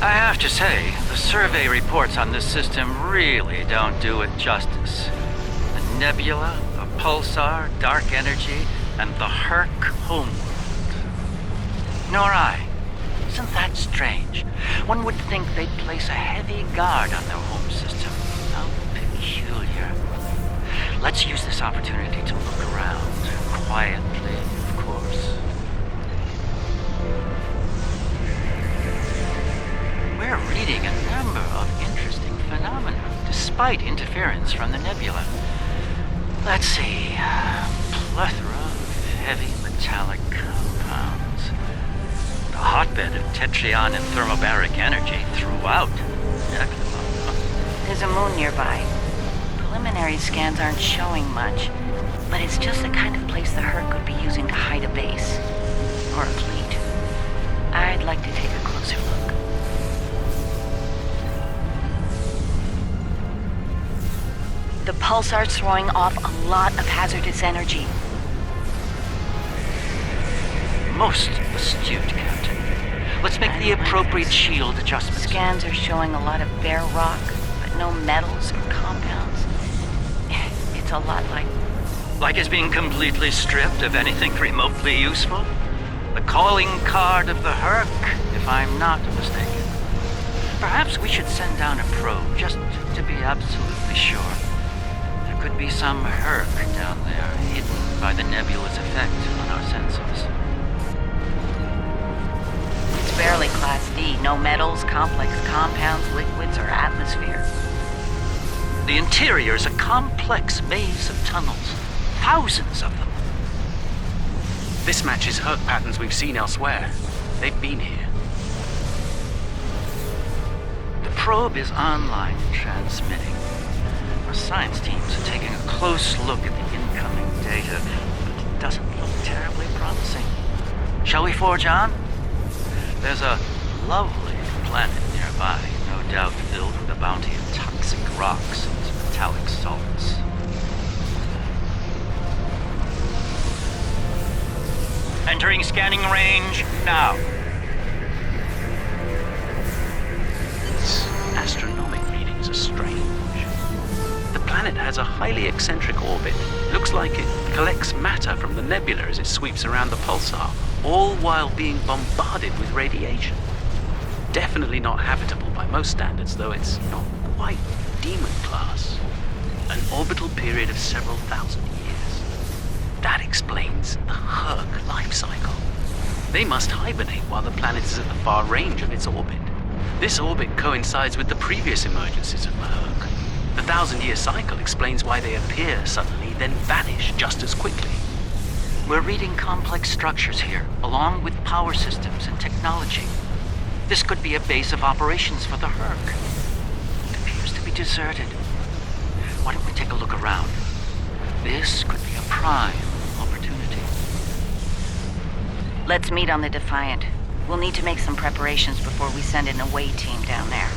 I have to say, the survey reports on this system really don't do it justice. The nebula, the pulsar, dark energy, and the Herc homeworld. Nor I. Isn't that strange? One would think they'd place a heavy guard on their home system. How peculiar. Let's use this opportunity to look around. Quietly, of course. We're reading a number of interesting phenomena, despite interference from the nebula. Let's see. Plethora of heavy metallic compounds. The hotbed of tetryon and thermobaric energy throughout. There's a moon nearby. Preliminary scans aren't showing much, but it's just the kind of place the Herc would be using to hide a base. Or a fleet. I'd like to take a closer look. The pulsar's throwing off a lot of hazardous energy. Most astute, Captain. Let's make the appropriate shield adjustments. Scans are showing a lot of bare rock, but no metals or compounds. It's a lot like... Like it's being completely stripped of anything remotely useful? The calling card of the Herc, if I'm not mistaken. Perhaps we should send down a probe just to be absolutely sure. There could be some Herc down there, hidden by the nebula's effect on our sensors. It's barely Class D. No metals, complex compounds, liquids, or atmosphere. The interior is a complex maze of tunnels. Thousands of them. This matches Herc patterns we've seen elsewhere. They've been here. The probe is online and transmitting. Our science teams are taking a close look at the incoming data, but it doesn't look terribly promising. Shall we forge on? There's a lovely planet nearby, no doubt filled with a bounty of toxic rocks and metallic salts. Entering scanning range now. These astronomic readings are strange. The planet has a highly eccentric orbit. Looks like it collects matter from the nebula as it sweeps around the pulsar, all while being bombarded with radiation. Definitely not habitable by most standards, though it's not quite demon class. An orbital period of several thousand years. That explains the Herc life cycle. They must hibernate while the planet is at the far range of its orbit. This orbit coincides with the previous emergences of the Herc. The 1,000-year cycle explains why they appear suddenly, then vanish just as quickly. We're reading complex structures here, along with power systems and technology. This could be a base of operations for the Herc. It appears to be deserted. Why don't we take a look around? This could be a prime opportunity. Let's meet on the Defiant. We'll need to make some preparations before we send an away team down there.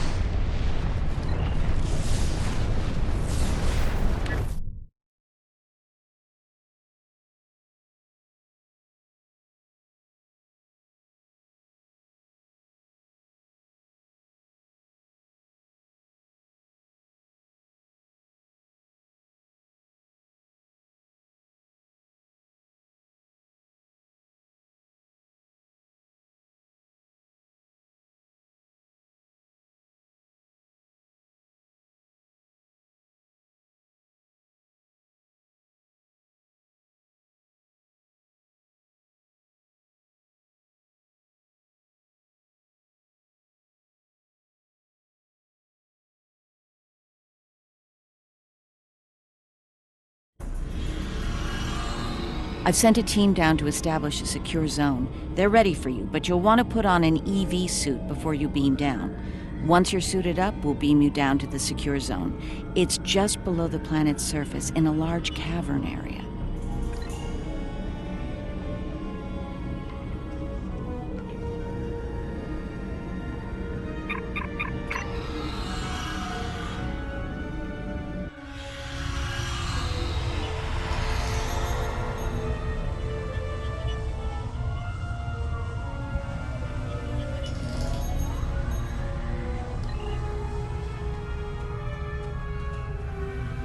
I've sent a team down to establish a secure zone. They're ready for you, but you'll want to put on an EV suit before you beam down. Once you're suited up, we'll beam you down to the secure zone. It's just below the planet's surface, in a large cavern area.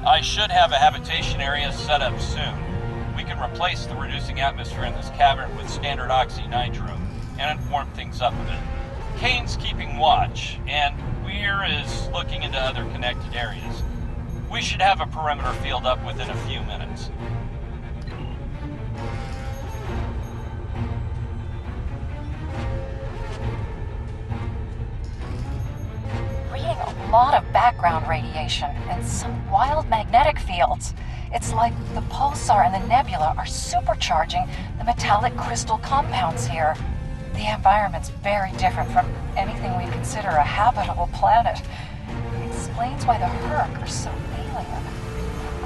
I should have a habitation area set up soon. We can replace the reducing atmosphere in this cavern with standard oxy-nitro, and warm things up a bit. Kane's keeping watch, and Weir is looking into other connected areas. We should have a perimeter field up within a few minutes. Reading a lot of background radiation and some wild magnetic fields. It's like the pulsar and the nebula are supercharging the metallic crystal compounds here. The environment's very different from anything we consider a habitable planet. It explains why the Herc are so alien.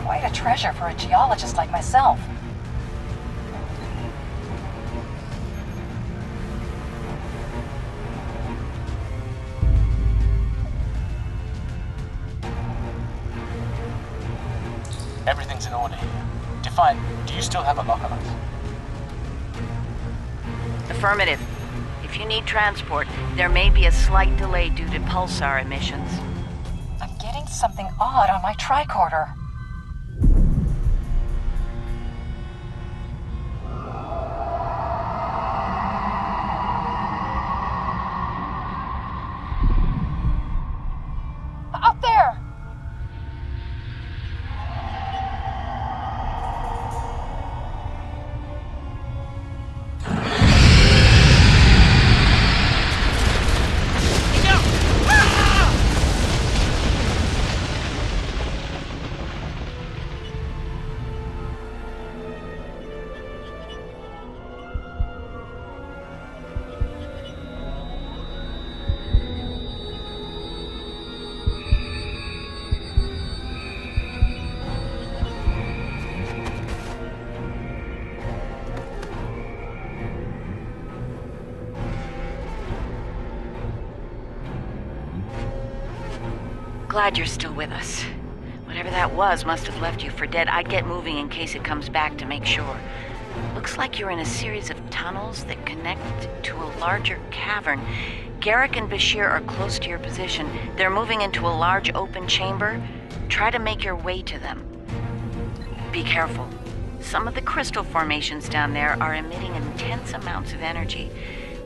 Quite a treasure for a geologist like myself. Everything's in order here. Define, do you still have a lockout? Affirmative. If you need transport, there may be a slight delay due to pulsar emissions. I'm getting something odd on my tricorder. Up there! Glad you're still with us. Whatever that was must have left you for dead. I'd get moving in case it comes back to make sure. Looks like you're in a series of tunnels that connect to a larger cavern. Garrick and Bashir are close to your position. They're moving into a large open chamber. Try to make your way to them. Be careful. Some of the crystal formations down there are emitting intense amounts of energy.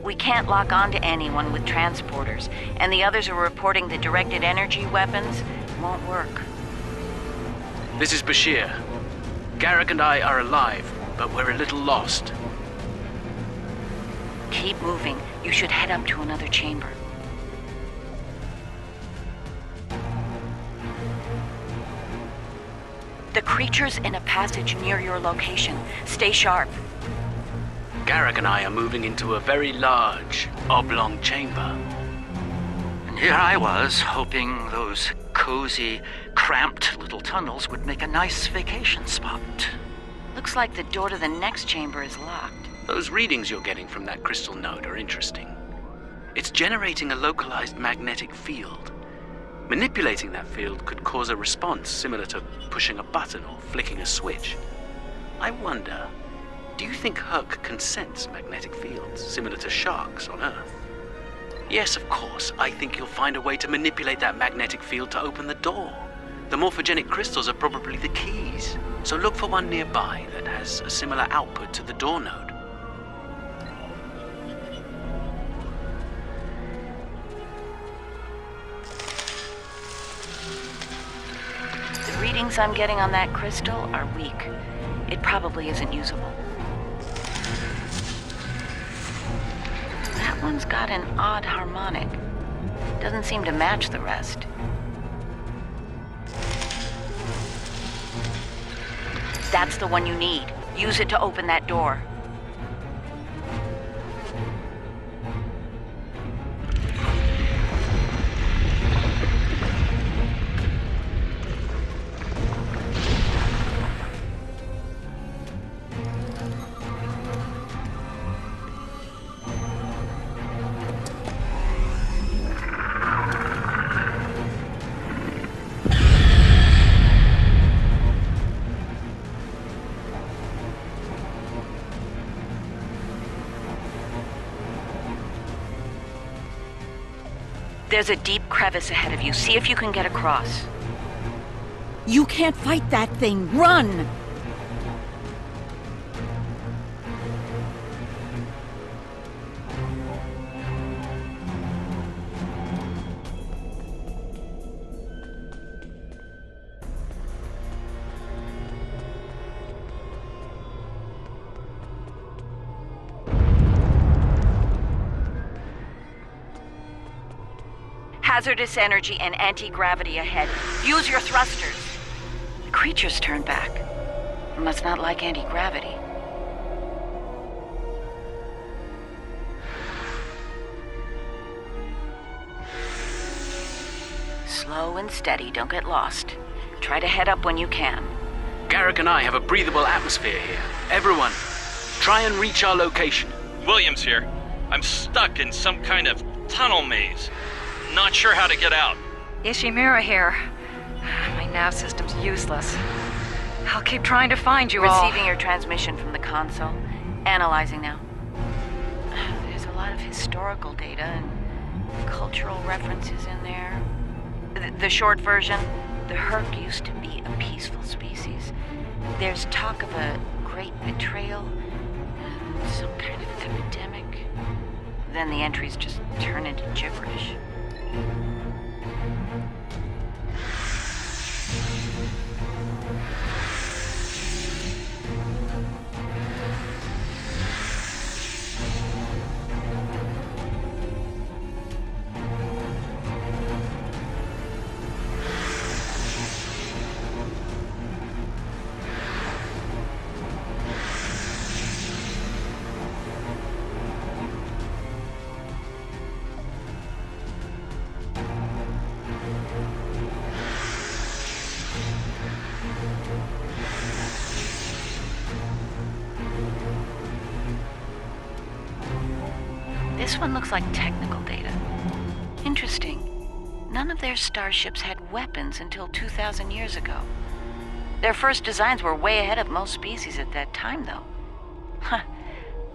We can't lock on to anyone with transporters, and the others are reporting the directed energy weapons won't work. This is Bashir. Garrick and I are alive, but we're a little lost. Keep moving. You should head up to another chamber. The creature's in a passage near your location. Stay sharp. Garrick and I are moving into a very large, oblong chamber. And here I was, hoping those cozy, cramped little tunnels would make a nice vacation spot. Looks like the door to the next chamber is locked. Those readings you're getting from that crystal node are interesting. It's generating a localized magnetic field. Manipulating that field could cause a response similar to pushing a button or flicking a switch. I wonder, do you think Herc can sense magnetic fields, similar to sharks on Earth? Yes, of course. I think you'll find a way to manipulate that magnetic field to open the door. The morphogenic crystals are probably the keys, so look for one nearby that has a similar output to the door node. The readings I'm getting on that crystal are weak. It probably isn't usable. That one's got an odd harmonic. Doesn't seem to match the rest. That's the one you need. Use it to open that door. There's a deep crevice ahead of you. See if you can get across. You can't fight that thing! Run! Hazardous energy and anti-gravity ahead. Use your thrusters. The creature's turned back. Must not like anti-gravity. Slow and steady, don't get lost. Try to head up when you can. Garrick and I have a breathable atmosphere here. Everyone, try and reach our location. Williams here. I'm stuck in some kind of tunnel maze. Not sure how to get out. Ishimura here. My nav system's useless. I'll keep trying to find you all. Receiving your transmission from the console. Analyzing now. There's a lot of historical data and cultural references in there. The short version, the Herc used to be a peaceful species. There's talk of a great betrayal, some kind of epidemic. Then the entries just turn into gibberish. This one looks like technical data. Interesting. None of their starships had weapons until 2,000 years ago. Their first designs were way ahead of most species at that time, though. Huh.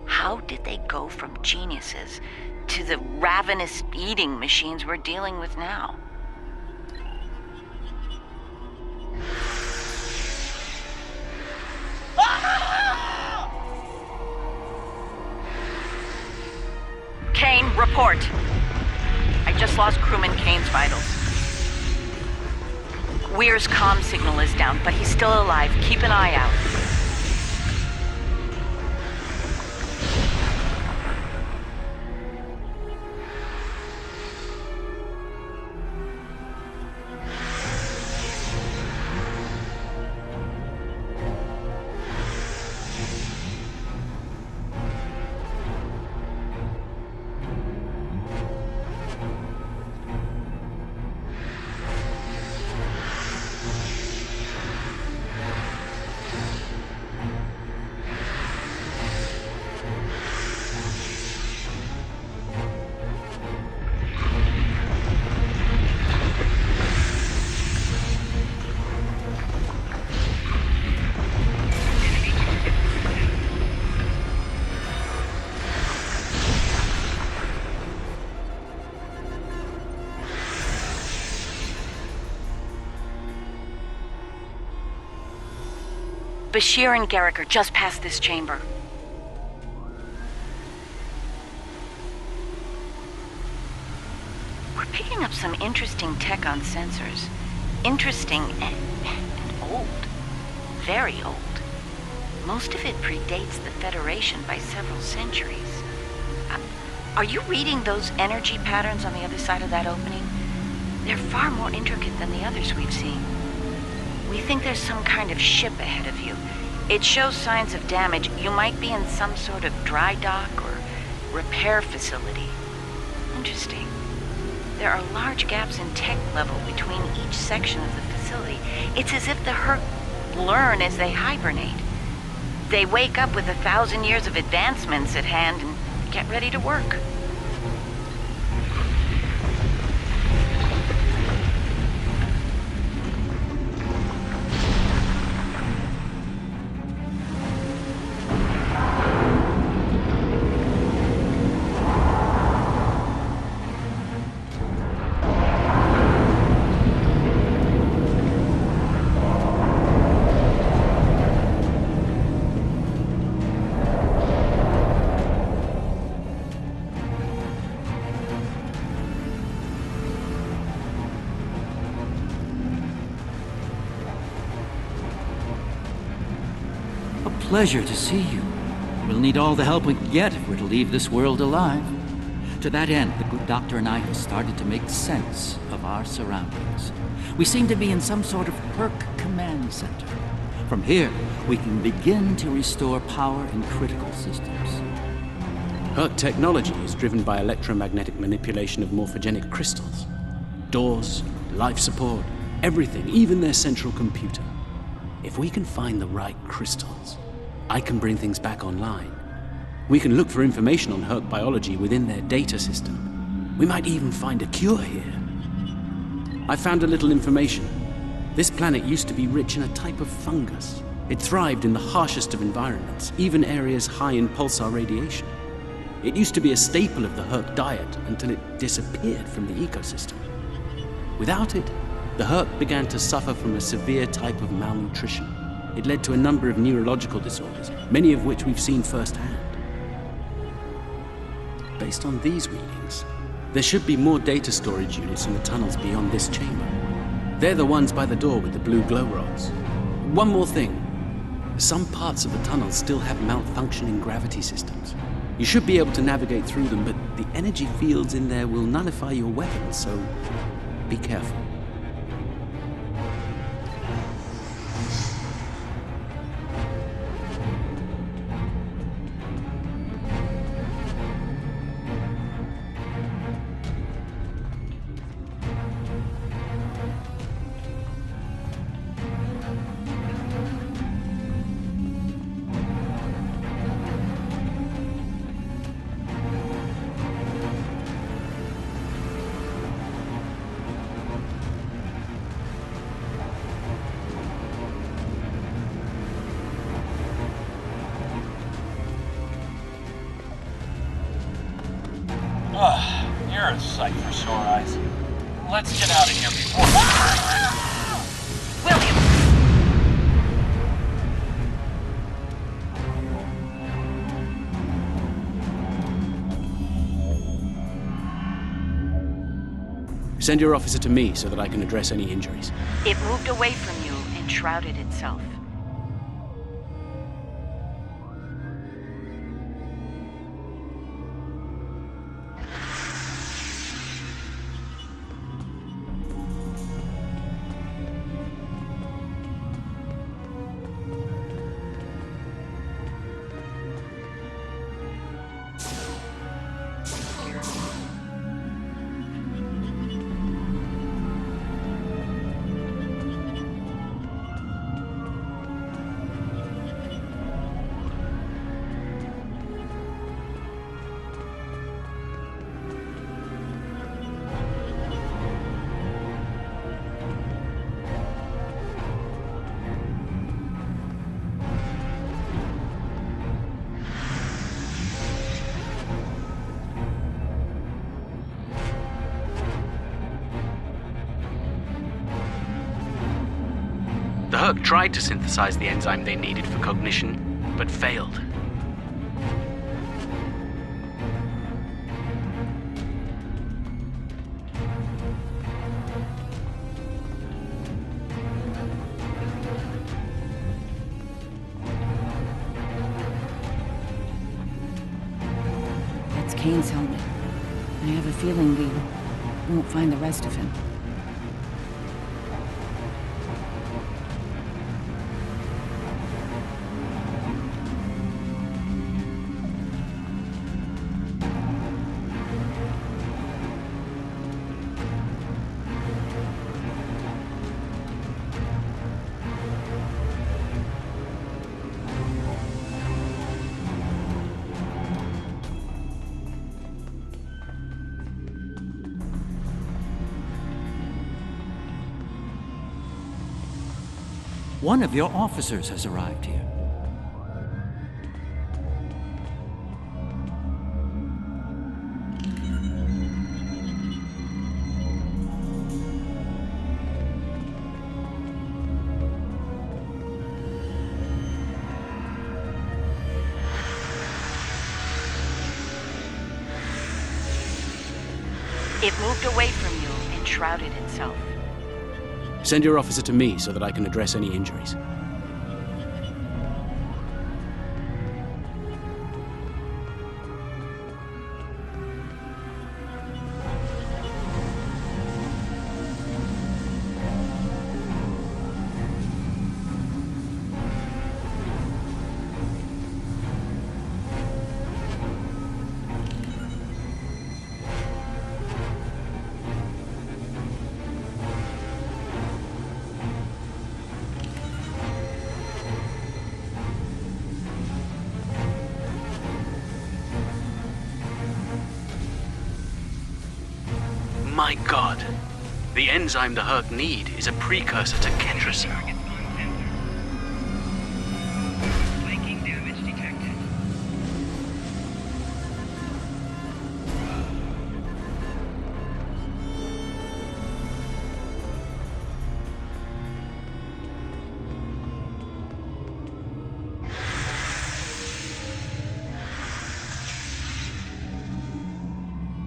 How did they go from geniuses to the ravenous eating machines we're dealing with now? Kane, report. I just lost crewman Kane's vitals. Weir's comm signal is down, but he's still alive. Keep an eye out. Bashir and Garrick are just past this chamber. We're picking up some interesting tech on sensors. Interesting and old. Very old. Most of it predates the Federation by several centuries. Are you reading those energy patterns on the other side of that opening? They're far more intricate than the others we've seen. We think there's some kind of ship ahead of you. It shows signs of damage. You might be in some sort of dry dock or repair facility. Interesting. There are large gaps in tech level between each section of the facility. It's as if the Herc learn as they hibernate. They wake up with 1,000 years of advancements at hand and get ready to work. pleasure to see you. We'll need all the help we can get if we're to leave this world alive. To that end, the good doctor and I have started to make sense of our surroundings. We seem to be in some sort of Herc command center. From here, we can begin to restore power in critical systems. Herc technology is driven by electromagnetic manipulation of morphogenic crystals. Doors, life support, everything, even their central computer. If we can find the right crystals, I can bring things back online. We can look for information on Herc biology within their data system. We might even find a cure here. I found a little information. This planet used to be rich in a type of fungus. It thrived in the harshest of environments, even areas high in pulsar radiation. It used to be a staple of the Herc diet until it disappeared from the ecosystem. Without it, the Herc began to suffer from a severe type of malnutrition. It led to a number of neurological disorders, many of which we've seen firsthand. Based on these readings, there should be more data storage units in the tunnels beyond this chamber. They're the ones by the door with the blue glow rods. One more thing. Some parts of the tunnels still have malfunctioning gravity systems. You should be able to navigate through them, but the energy fields in there will nullify your weapons, so be careful. You're a sight for sore eyes. Let's get out of here before... William! Send your officer to me so that I can address any injuries. It moved away from you and shrouded itself. The Herc tried to synthesize the enzyme they needed for cognition, but failed. That's Kane's helmet. I have a feeling we won't find the rest of him. One of your officers has arrived here. It moved away from you and shrouded itself. Send your officer to me so that I can address any injuries. enzyme the Herc need is a precursor to ketracel.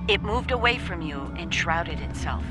It moved away from you and shrouded itself.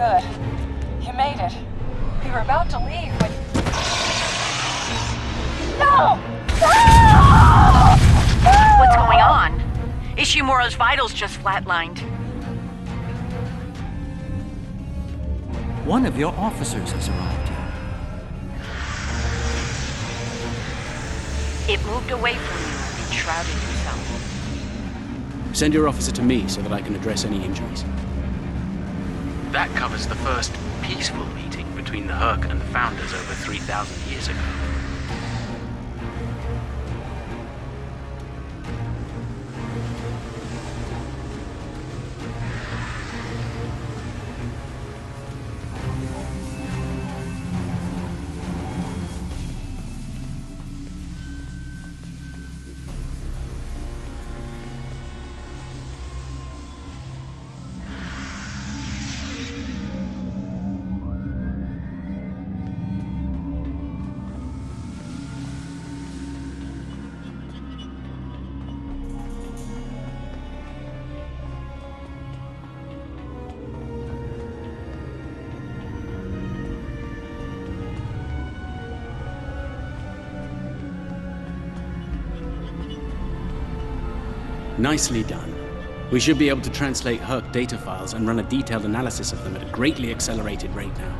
Good. You made it. We were about to leave when... No! No! What's going on? Ishimura's vitals just flatlined. One of your officers has arrived here. It moved away from you and shrouded itself. Send your officer to me so that I can address any injuries. That covers the first peaceful meeting between the Herc and the Founders over 3,000 years ago. Nicely done. We should be able to translate Herc data files and run a detailed analysis of them at a greatly accelerated rate now.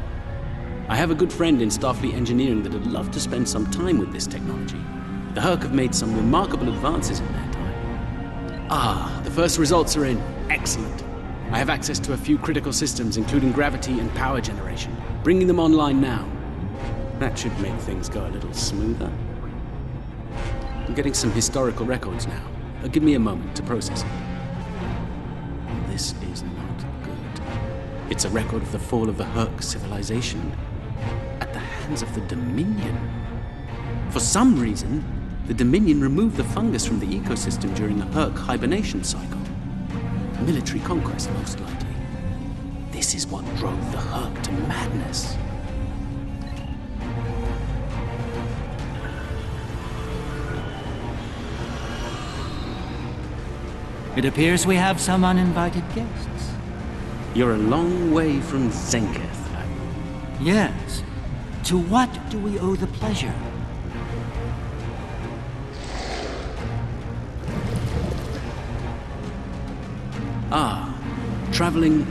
I have a good friend in Starfleet Engineering that would love to spend some time with this technology. The Herc have made some remarkable advances in their time. Ah, the first results are in. Excellent. I have access to a few critical systems, including gravity and power generation. Bringing them online now. That should make things go a little smoother. I'm getting some historical records now. Give me a moment to process it. This is not good. It's a record of the fall of the Herc civilization at the hands of the Dominion. For some reason, the Dominion removed the fungus from the ecosystem during the Herc hibernation cycle. Military conquest, most likely. This is what drove the Herc to madness. It appears we have some uninvited guests. You're a long way from Zenketh. Yes. To what do we owe the pleasure? Ah, traveling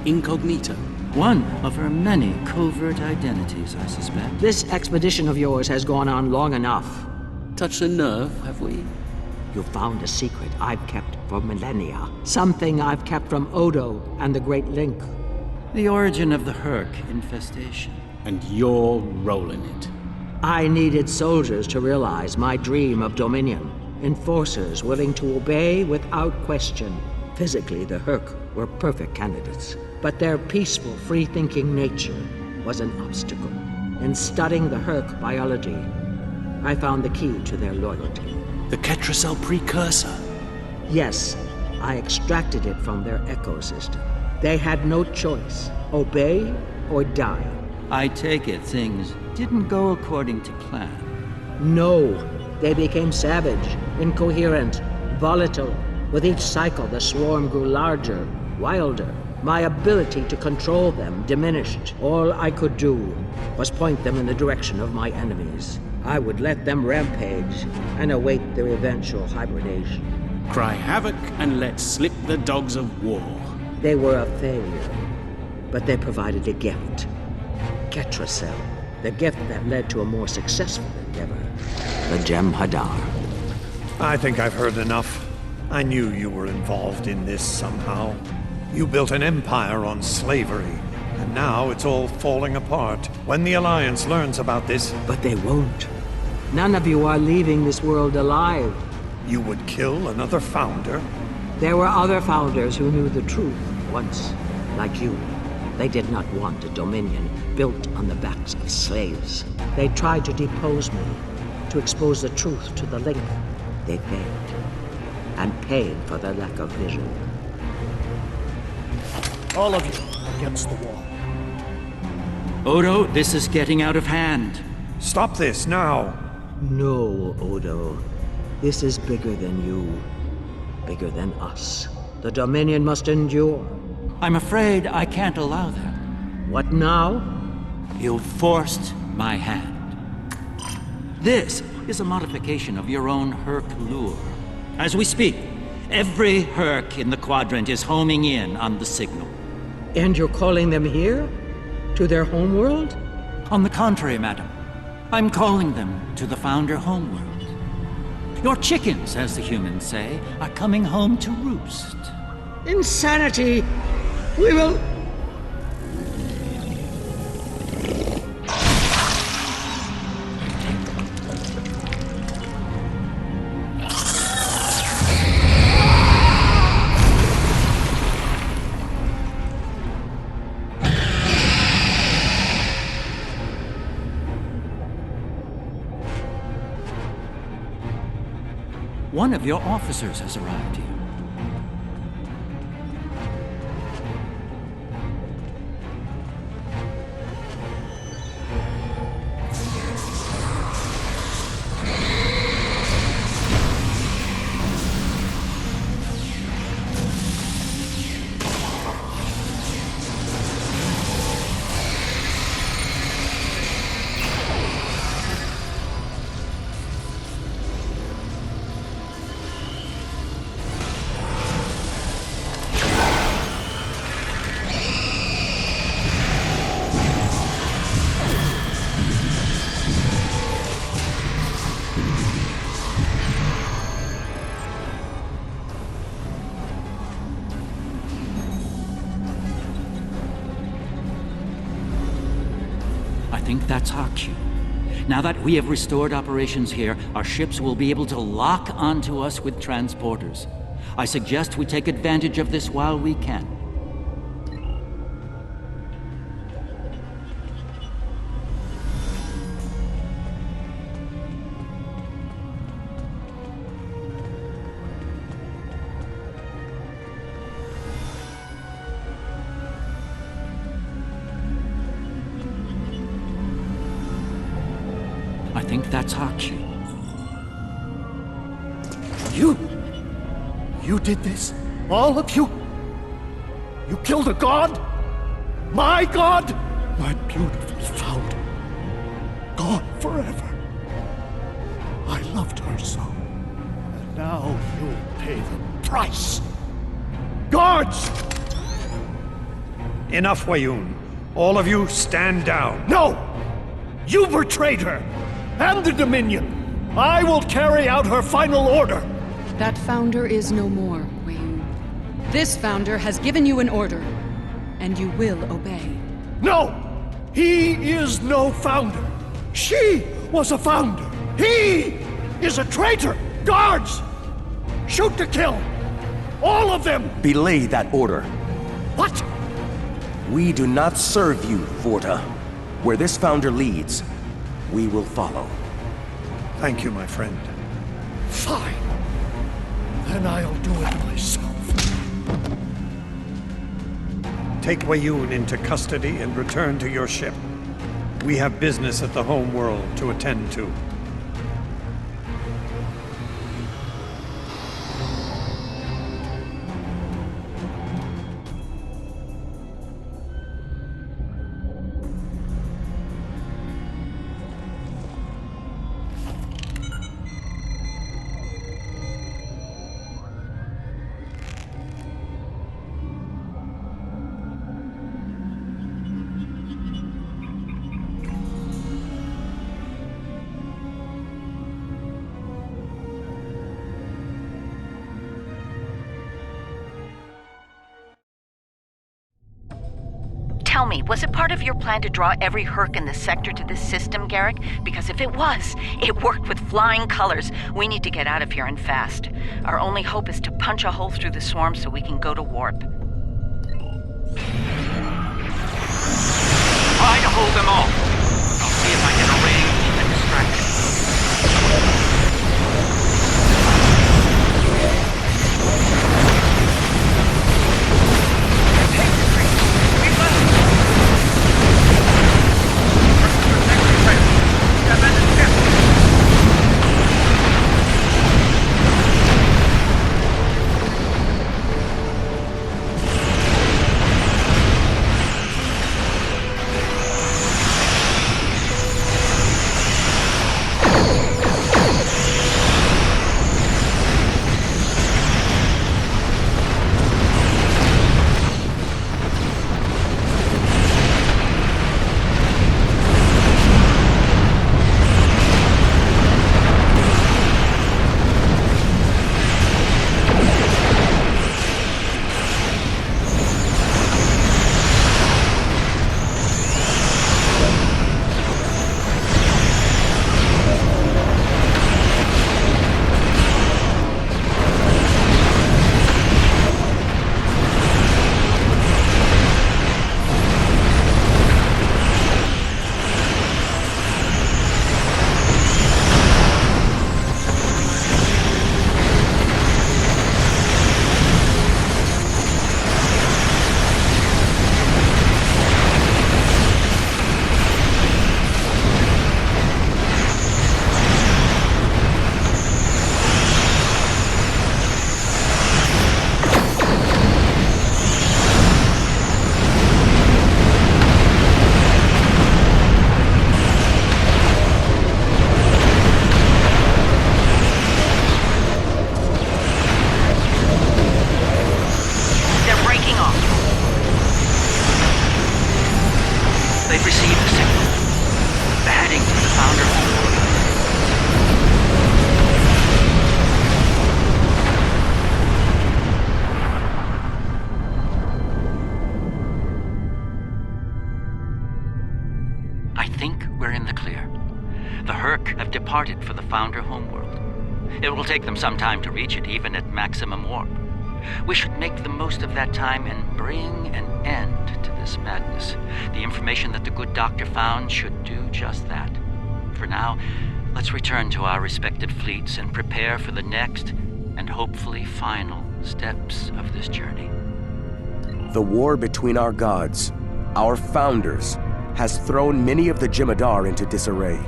incognito. One of her many covert identities, I suspect. This expedition of yours has gone on long enough. Touched a nerve, have we? You found a secret I've kept for millennia. Something I've kept from Odo and the Great Link. The origin of the Herc infestation. And your role in it. I needed soldiers to realize my dream of dominion. Enforcers willing to obey without question. Physically, the Herc were perfect candidates. But their peaceful, free-thinking nature was an obstacle. In studying the Herc biology, I found the key to their loyalty. The ketracel precursor. Yes, I extracted it from their ecosystem. They had no choice. Obey or die. I take it things didn't go according to plan. No. They became savage, incoherent, volatile. With each cycle, the swarm grew larger, wilder. My ability to control them diminished. All I could do was point them in the direction of my enemies. I would let them rampage and await their eventual hibernation. Cry havoc and let slip the dogs of war. They were a failure, but they provided a gift. Ketracel, the gift that led to a more successful endeavor. The Gem Hadar. I think I've heard enough. I knew you were involved in this somehow. You built an empire on slavery, and now it's all falling apart. When the Alliance learns about this... But they won't. None of you are leaving this world alive. You would kill another founder? There were other founders who knew the truth once, like you. They did not want a dominion built on the backs of slaves. They tried to depose me, to expose the truth to the link. They failed, and paid for their lack of vision. All of you against the wall. Odo, this is getting out of hand. Stop this now! No, Odo. This is bigger than you. Bigger than us. The Dominion must endure. I'm afraid I can't allow that. What now? You forced my hand. This is a modification of your own Herc lure. As we speak, every Herc in the Quadrant is homing in on the signal. And you're calling them here? To their homeworld? On the contrary, madam. I'm calling them to the Founder homeworld. Your chickens, as the humans say, are coming home to roost. Insanity! We will... One of your officers has arrived here. I think that's our cue. Now that we have restored operations here, our ships will be able to lock onto us with transporters. I suggest we take advantage of this while we can. I think that's our cue. You did this? All of you? You killed a god? My god? My beautiful founder. Gone forever. I loved her so. And now you'll pay the price. Guards! Enough, Wayun. All of you, stand down. No! You betrayed her! And the Dominion! I will carry out her final order! That founder is no more, Wayun. This founder has given you an order, and you will obey. No! He is no founder! She was a founder! He is a traitor! Guards! Shoot to kill! All of them! Belay that order. What? We do not serve you, Vorta. Where this founder leads, we will follow. Thank you, my friend. Fine. Then I'll do it myself. Take Wayun into custody and return to your ship. We have business at the home world to attend to. Tell me, was it part of your plan to draw every Herc in the sector to this system, Garrick? Because if it was, it worked with flying colors. We need to get out of here and fast. Our only hope is to punch a hole through the swarm so we can go to warp. Try to hold them off. I'll see if I can arrange a distraction. For the Founder homeworld. It will take them some time to reach it, even at maximum warp. We should make the most of that time and bring an end to this madness. The information that the good doctor found should do just that. For now, let's return to our respective fleets and prepare for the next and hopefully final steps of this journey. The war between our gods, our founders, has thrown many of the Jemadar into disarray.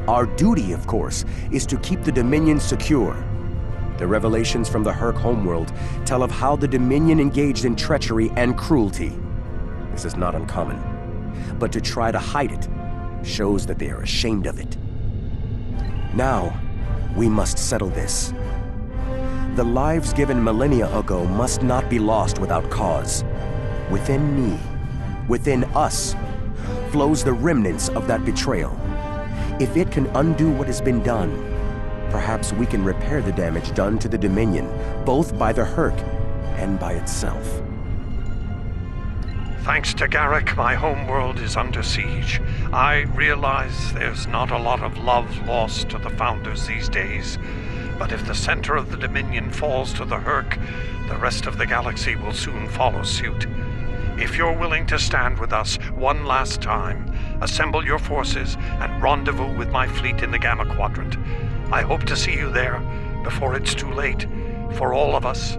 Our duty, of course, is to keep the Dominion secure. The revelations from the Herc homeworld tell of how the Dominion engaged in treachery and cruelty. This is not uncommon. But to try to hide it shows that they are ashamed of it. Now, we must settle this. The lives given millennia ago must not be lost without cause. Within me, within us, flows the remnants of that betrayal. If it can undo what has been done, perhaps we can repair the damage done to the Dominion, both by the Herc and by itself. Thanks to Garrick, my homeworld is under siege. I realize there's not a lot of love lost to the Founders these days, but if the center of the Dominion falls to the Herc, the rest of the galaxy will soon follow suit. If you're willing to stand with us one last time, assemble your forces and rendezvous with my fleet in the Gamma Quadrant. I hope to see you there before it's too late for all of us.